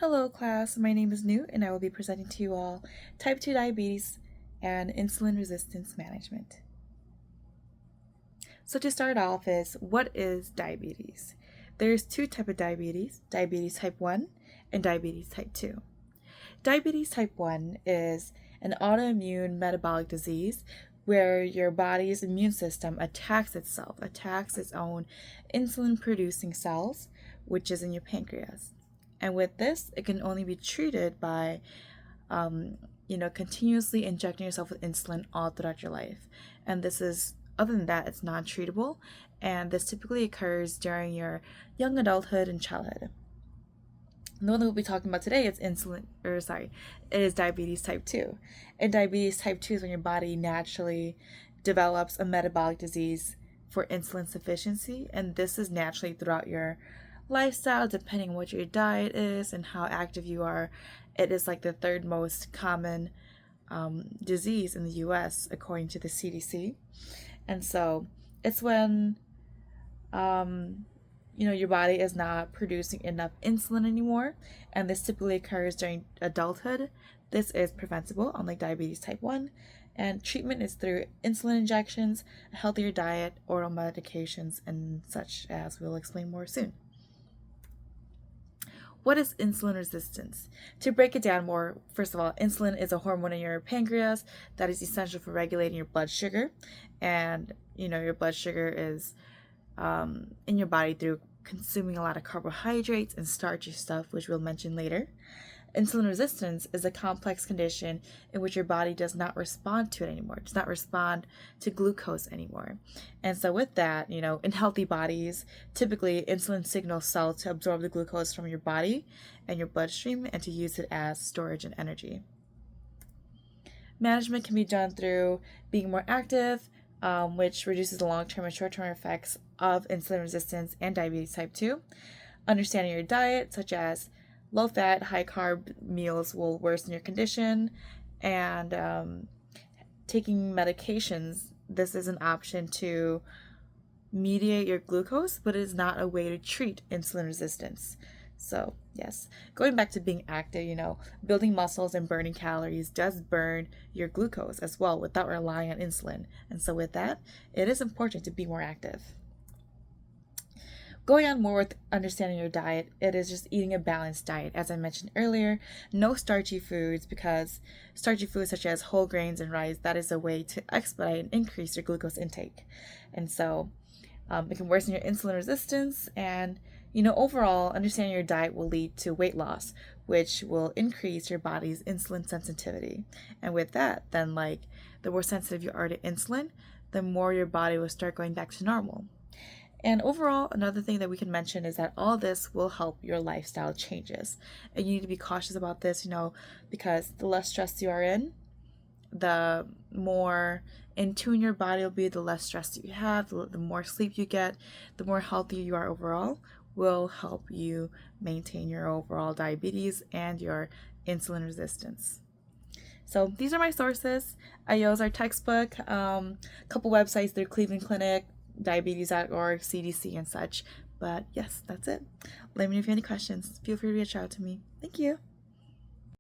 Hello class, my name is Newt and I will be presenting to you all type 2 diabetes and insulin resistance management. So to start off is, what is diabetes? There's two types of diabetes type 1 and diabetes type 2. Diabetes type 1 is an autoimmune metabolic disease where your body's immune system attacks its own insulin producing cells, which is in your pancreas. And with this, it can only be treated by, continuously injecting yourself with insulin all throughout your life. And this is, other than that, it's non-treatable. And this typically occurs during your young adulthood and childhood. The one that we'll be talking about today is it is diabetes type 2. And diabetes type 2 is when your body naturally develops a metabolic disease for insulin sufficiency. And this is naturally throughout your lifestyle, depending on what your diet is and how active you are. It is like the third most common disease in the US according to the CDC. And so it's when your body is not producing enough insulin anymore, and this typically occurs during adulthood. This is preventable, unlike diabetes type 1, and treatment is through insulin injections, a healthier diet, oral medications, and such, as we'll explain more soon. What is insulin resistance? To break it down more, first of all, insulin is a hormone in your pancreas that is essential for regulating your blood sugar. And, your blood sugar is in your body through consuming a lot of carbohydrates and starchy stuff, which we'll mention later. Insulin resistance is a complex condition in which your body does not respond to it anymore, does not respond to glucose anymore. And so with that, in healthy bodies, typically insulin signals cells to absorb the glucose from your body and your bloodstream and to use it as storage and energy. Management can be done through being more active, which reduces the long-term and short-term effects of insulin resistance and diabetes type 2. Understanding your diet, such as low-fat, high-carb meals, will worsen your condition, and taking medications. This is an option to mediate your glucose, but it is not a way to treat insulin resistance. So yes, going back to being active, building muscles and burning calories does burn your glucose as well without relying on insulin. And so with that, it is important to be more active. Going on more with understanding your diet, it is just eating a balanced diet. As I mentioned earlier, no starchy foods, because starchy foods such as whole grains and rice, that is a way to expedite and increase your glucose intake. And so it can worsen your insulin resistance, and overall, understanding your diet will lead to weight loss, which will increase your body's insulin sensitivity. And with that, then the more sensitive you are to insulin, the more your body will start going back to normal. And overall, another thing that we can mention is that all this will help your lifestyle changes. And you need to be cautious about this, because the less stress you are in, the more in tune your body will be, the less stress you have, the more sleep you get, the more healthy you are overall, will help you maintain your overall diabetes and your insulin resistance. So these are my sources. I use our textbook, a couple websites through Cleveland Clinic, diabetes.org, CDC, and such. But yes, that's it. Let me know if you have any questions. Feel free to reach out to me. Thank you.